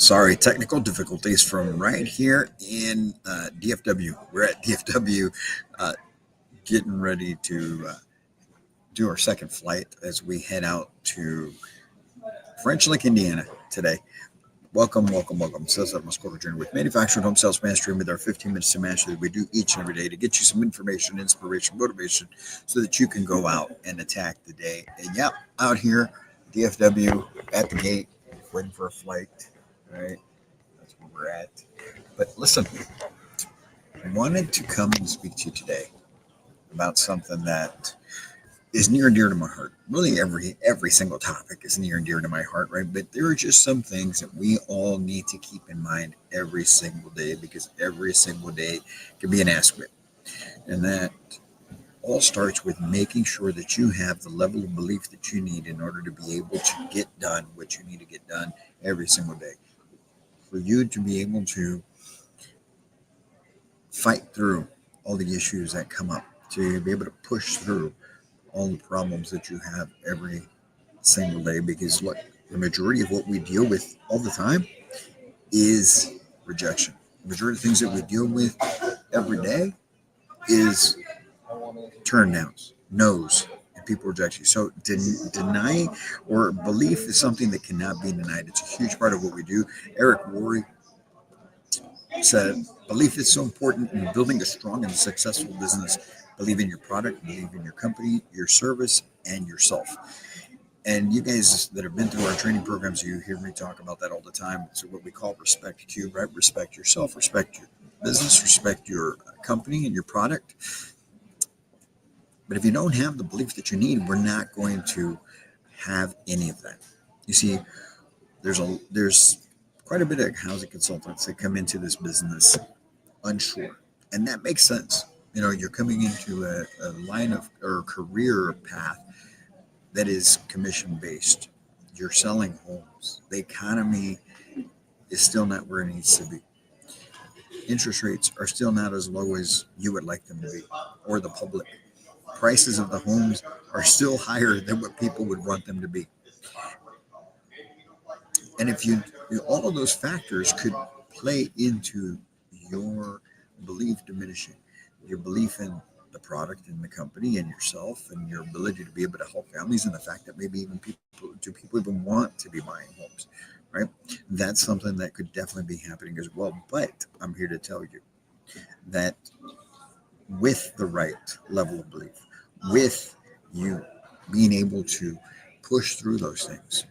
Sorry, technical difficulties from right here in DFW. We're at DFW uh, getting ready to do our second flight as we head out to French Lick, Indiana today. Welcome, welcome, welcome. Sales at Muscular Journey with Manufactured Home Sales Mastery with our 15 minutes to mastery that we do each and every day to get you some information, inspiration, motivation so that you can go out and attack the day. And yeah, out here, DFW at the gate, waiting for a flight, right? That's where we're at. But listen, I wanted to come and speak to you today about something that is near and dear to my heart. Really, every single topic is near and dear to my heart, right? But there are just some things that we all need to keep in mind every single day because every single day can be an aspect, and that all starts with making sure that you have the level of belief that you need in order to be able to get done what you need to get done every single day. For you to be able to fight through all the issues that come up, to be able to push through all the problems that you have every single day. Because look, the majority of what we deal with all the time is rejection. The majority of things that we deal with every day is turn downs, no's, and people reject you. So denying or belief is something that cannot be denied. It's a huge part of what we do. Eric Worre said, belief is so important in building a strong and successful business. Believe in your product, believe in your company, your service, and yourself. And you guys that have been through our training programs, you hear me talk about that all the time. It's what we call respect cube, right? Respect yourself, respect your business, respect your company and your product. But if you don't have the belief that you need, we're not going to have any of that. You see, there's quite a bit of housing consultants that come into this business unsure, and that makes sense. You know, you're coming into a line of or career path that is commission based. You're selling homes. The economy is still not where it needs to be. Interest rates are still not as low as you would like them to be, or the public. Prices of the homes are still higher than what people would want them to be. And if all of those factors could play into your belief diminishing, your belief in the product and the company and yourself and your ability to be able to help families and the fact that maybe even people even want to be buying homes, right? That's something that could definitely be happening as well. But I'm here to tell you that with the right level of belief, with you being able to push through those things,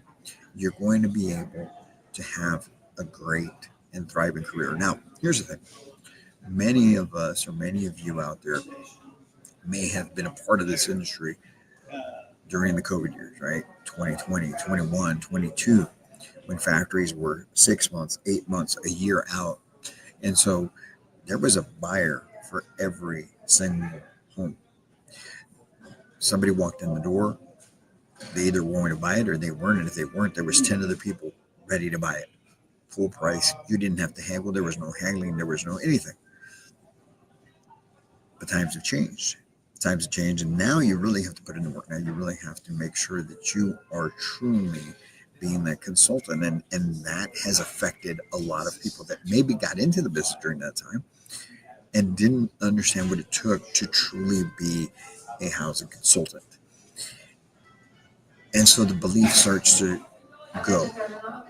you're going to be able to have a great and thriving career. Now, here's the thing. Many of us or many of you out there may have been a part of this industry during the COVID years, right? 2020, 21, 22, when factories were 6 months, 8 months, a year out. And so there was a buyer for every single home. Somebody walked in the door, they either were going to buy it or they weren't. And if they weren't, there was 10 other people ready to buy it. Full price. You didn't have to haggle. There was no haggling. There was no anything. But times have changed. Times have changed. And now you really have to put in the work. Now you really have to make sure that you are truly being that consultant. And that has affected a lot of people that maybe got into the business during that time and didn't understand what it took to truly be a housing consultant. And so the belief starts to go.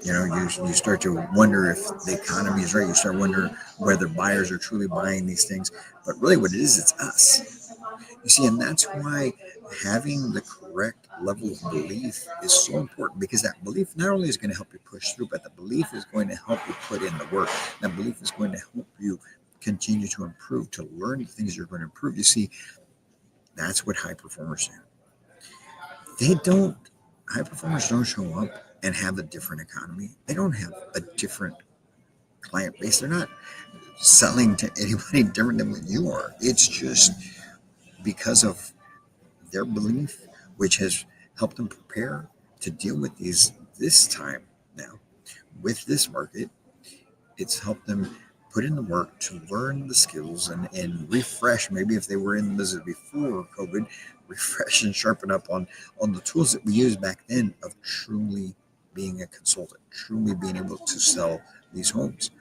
You know, you start to wonder if the economy is right. You start wondering whether buyers are truly buying these things. But really what it is, it's us. You see, and that's why having the correct level of belief is so important, because that belief not only is going to help you push through, but the belief is going to help you put in the work. That belief is going to help you continue to improve, to learn the things you're going to improve. You see, that's what high performers do. High performers don't show up and have a different economy. They don't have a different client base. They're not selling to anybody different than what you are. It's just because of their belief, which has helped them prepare to deal with this time now with this market. It's helped them put in the work to learn the skills and refresh. Maybe if they were in the business before COVID, refresh and sharpen up on the tools that we used back then of truly being a consultant, truly being able to sell these homes.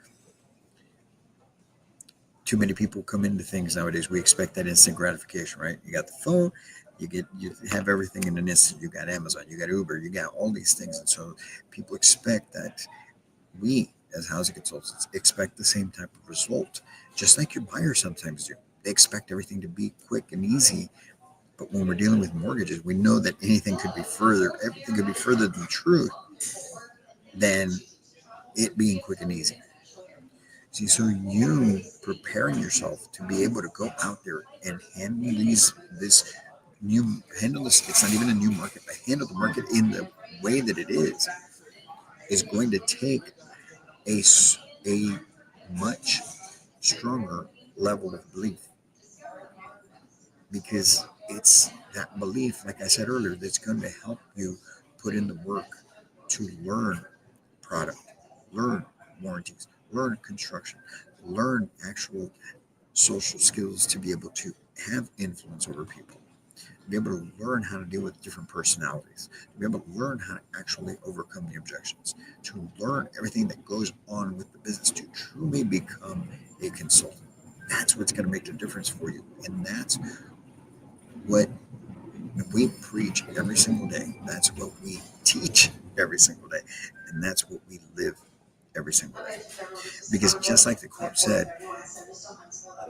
Too many people come into things nowadays. We expect that instant gratification, right? You got the phone, you have everything in an instant. You got Amazon, you got Uber, you got all these things, and so people expect that we, as housing consultants, expect the same type of result, just like your buyers sometimes do. They expect everything to be quick and easy, but when we're dealing with mortgages, we know that everything could be further than truth than it being quick and easy. See, so you preparing yourself to be able to go out there and handle this. It's not even a new market, but handle the market in the way that it is going to take a, a much stronger level of belief, because it's that belief, like I said earlier, that's going to help you put in the work to learn product, learn warranties, learn construction, learn actual social skills to be able to have influence over people, to be able to learn how to deal with different personalities, to be able to learn how to actually overcome the objections, to learn everything that goes on with the business, to truly become a consultant. That's what's going to make the difference for you. And that's what we preach every single day. That's what we teach every single day. And that's what we live every single day. Because just like the quote said,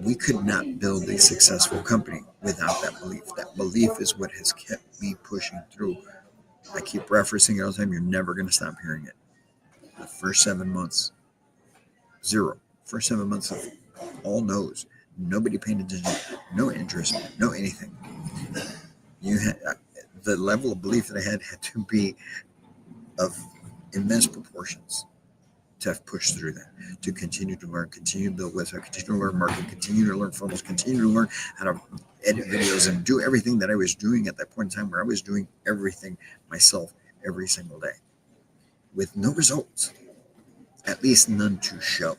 we could not build a successful company without that belief. That belief is what has kept me pushing through. I keep referencing it all the time. You're never going to stop hearing it. The first 7 months, zero. First 7 months of all no's. Nobody paying attention. No interest. No anything. You had the level of belief that I had to be of immense proportions to have pushed through that, to continue to learn, continue to build websites, continue to learn marketing, continue to learn funnels, continue to learn how to edit videos and do everything that I was doing at that point in time, where I was doing everything myself every single day with no results, at least none to show.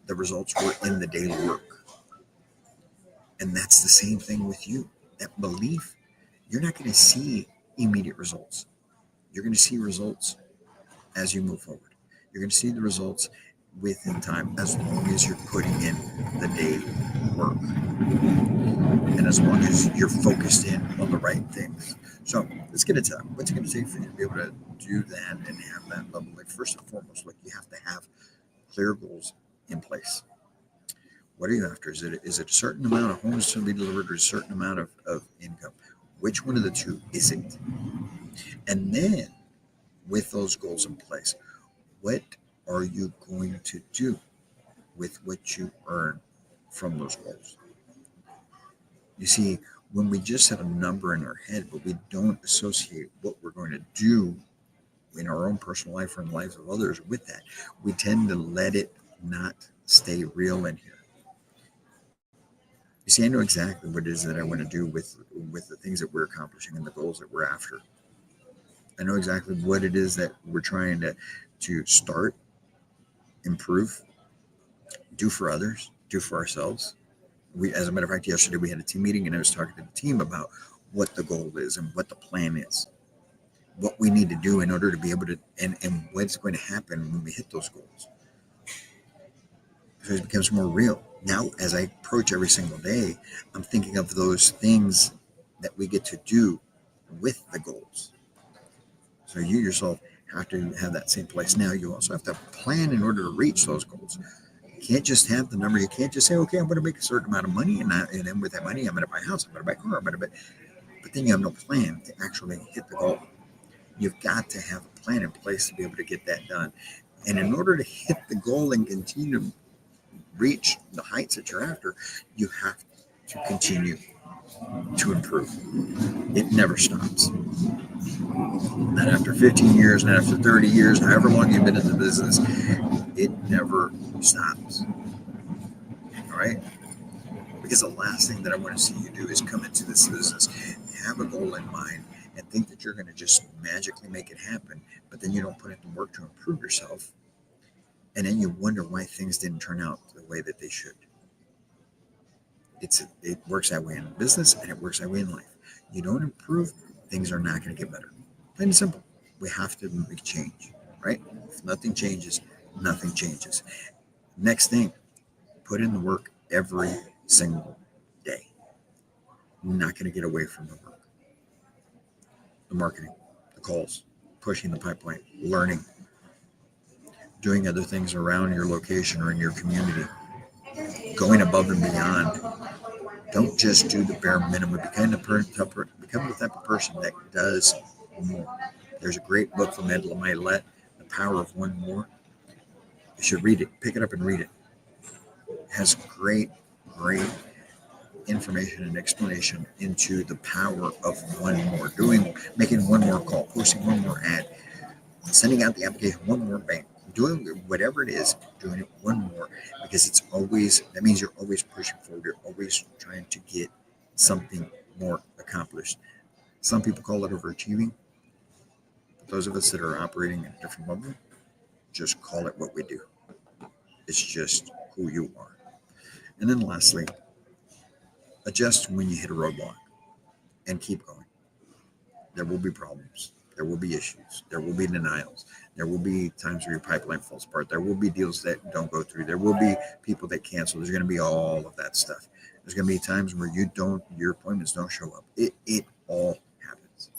The results were in the daily work. And that's the same thing with you. That belief, you're not going to see immediate results. You're going to see results as you move forward. You're going to see the results within time, as long as you're putting in the daily work and as long as you're focused in on the right things. So let's get into that. What's it going to take for you to be able to do that and have that level? Like, first and foremost, like, you have to have clear goals in place. What are you after? Is it a certain amount of homes to be delivered, or a certain amount of income? Which one of the two is it? And then, with those goals in place, what are you going to do with what you earn from those goals? You see, when we just have a number in our head, but we don't associate what we're going to do in our own personal life or in the lives of others with that, we tend to let it not stay real in here. You see, I know exactly what it is that I want to do with the things that we're accomplishing and the goals that we're after. I know exactly what it is that we're trying to start, improve, do for others, do for ourselves. As a matter of fact, yesterday we had a team meeting, and I was talking to the team about what the goal is and what the plan is, what we need to do in order to be able to, and what's going to happen when we hit those goals. So it becomes more real. Now, as I approach every single day, I'm thinking of those things that we get to do with the goals. So you yourself have to have that same place. Now, you also have to plan in order to reach those goals. You can't just have the number. You can't just say, okay, I'm going to make a certain amount of money, and then with that money, I'm going to buy a house, I'm going to buy a car, but then you have no plan to actually hit the goal. You've got to have a plan in place to be able to get that done. And in order to hit the goal and continue to reach the heights that you're after, you have to continue to improve. It never stops. Not after 15 years, not after 30 years, however long you've been in the business, it never stops. All right? Because the last thing that I want to see you do is come into this business, have a goal in mind, and think that you're going to just magically make it happen, but then you don't put in the work to improve yourself, and then you wonder why things didn't turn out the way that they should. It works that way in business, and it works that way in life. You don't improve, things are not going to get better. Plain and simple. We have to make change, right? If nothing changes, nothing changes. Next thing, put in the work every single day. Not going to get away from the work, the marketing, the calls, pushing the pipeline, learning, doing other things around your location or in your community, going above and beyond. Don't just do the bare minimum. Become the type of person that does more. There's a great book from Ed Milet, The Power of One More. You should read it. Pick it up and read it. It has great information and explanation into the power of one more. Making one more call, posting one more ad, sending out the application one more bang, doing whatever it is, doing it one more, because that means you're always pushing forward. You're always trying to get something more accomplished. Some people call it overachieving. But those of us that are operating at a different level, just call it what we do. It's just who you are. And then lastly, adjust when you hit a roadblock and keep going. There will be problems. There will be issues. There will be denials. There will be times where your pipeline falls apart. There will be deals that don't go through. There will be people that cancel. There's going to be all of that stuff. There's going to be times where your appointments don't show up. It all happens.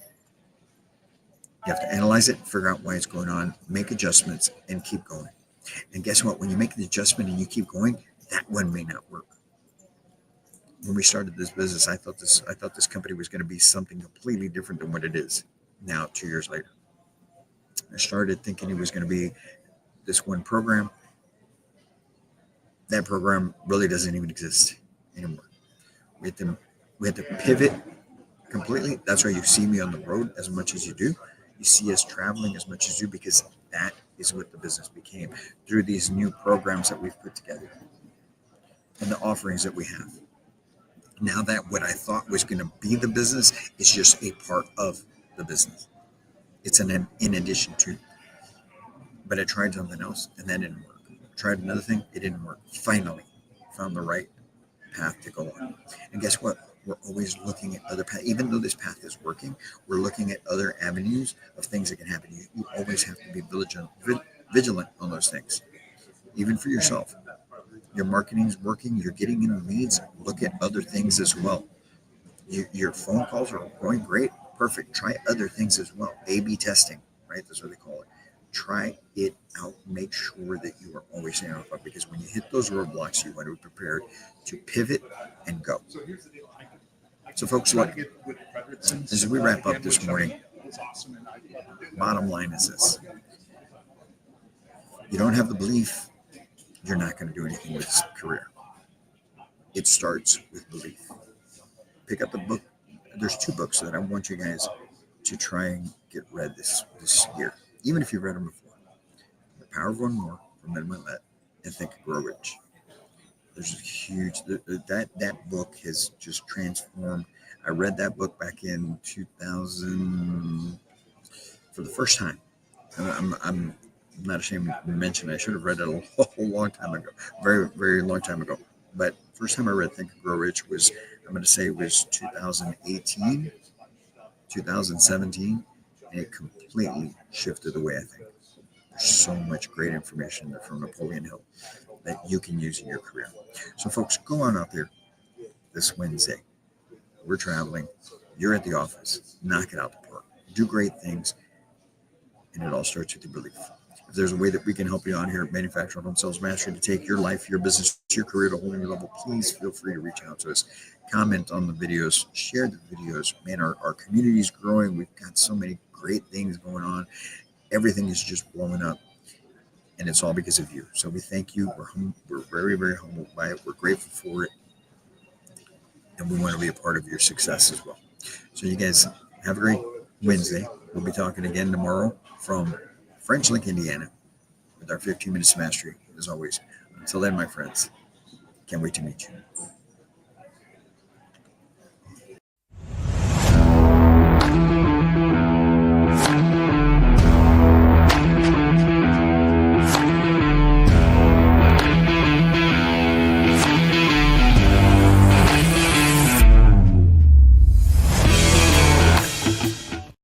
You have to analyze it, figure out why it's going on, make adjustments, and keep going. And guess what? When you make the adjustment and you keep going, that one may not work. When we started this business, I thought this company was going to be something completely different than what it is now. 2 years later, I started thinking it was going to be this one program. That program really doesn't even exist anymore. We had to pivot completely. That's why you see me on the road as much as you do. You see us traveling as much as you do, because that is what the business became through these new programs that we've put together and the offerings that we have. Now that what I thought was going to be the business is just a part of the business. It's in addition to. But I tried something else and that didn't work. Tried another thing, it didn't work. Finally found the right path to go on. And guess what? We're always looking at other paths. Even though this path is working, we're looking at other avenues of things that can happen. You always have to be vigilant on those things, even for yourself. Your marketing's working, you're getting in leads, look at other things as well. Your phone calls are going great, perfect. Try other things as well. A/B testing, right? That's what they call it. Try it out. Make sure that you are always staying on top, because when you hit those roadblocks, you want to be prepared to pivot and go. So folks, look, as we wrap up this morning, bottom line is this. You don't have the belief, you're not going to do anything with this career. It starts with belief. Pick up the book. There's 2 books that I want you guys to try and get read this year, even if you've read them before. The Power of One More from Ed Milet and Think and Grow Rich. There's a huge, that book has just transformed. I read that book back in 2000 for the first time. I'm not ashamed to mention I should have read it a long time ago, very, very long time ago. But first time I read Think and Grow Rich was, I'm going to say it was 2018, 2017, and it completely shifted the way I think. There's so much great information there from Napoleon Hill that you can use in your career. So folks, go on out there this Wednesday. We're traveling. You're at the office. Knock it out the park. Do great things. And it all starts with your belief. If there's a way that we can help you on here at Manufacturing Home Sales Mastery to take your life, your business, your career to a whole new level, please feel free to reach out to us. Comment on the videos. Share the videos. Man, our community is growing. We've got so many great things going on. Everything is just blowing up. And it's all because of you. So we thank you. We're very, very humbled by it. We're grateful for it. And we want to be a part of your success as well. So you guys have a great Wednesday. We'll be talking again tomorrow from French Lick, Indiana, with our 15 Minutes Mastery, as always. Until then, my friends, can't wait to meet you.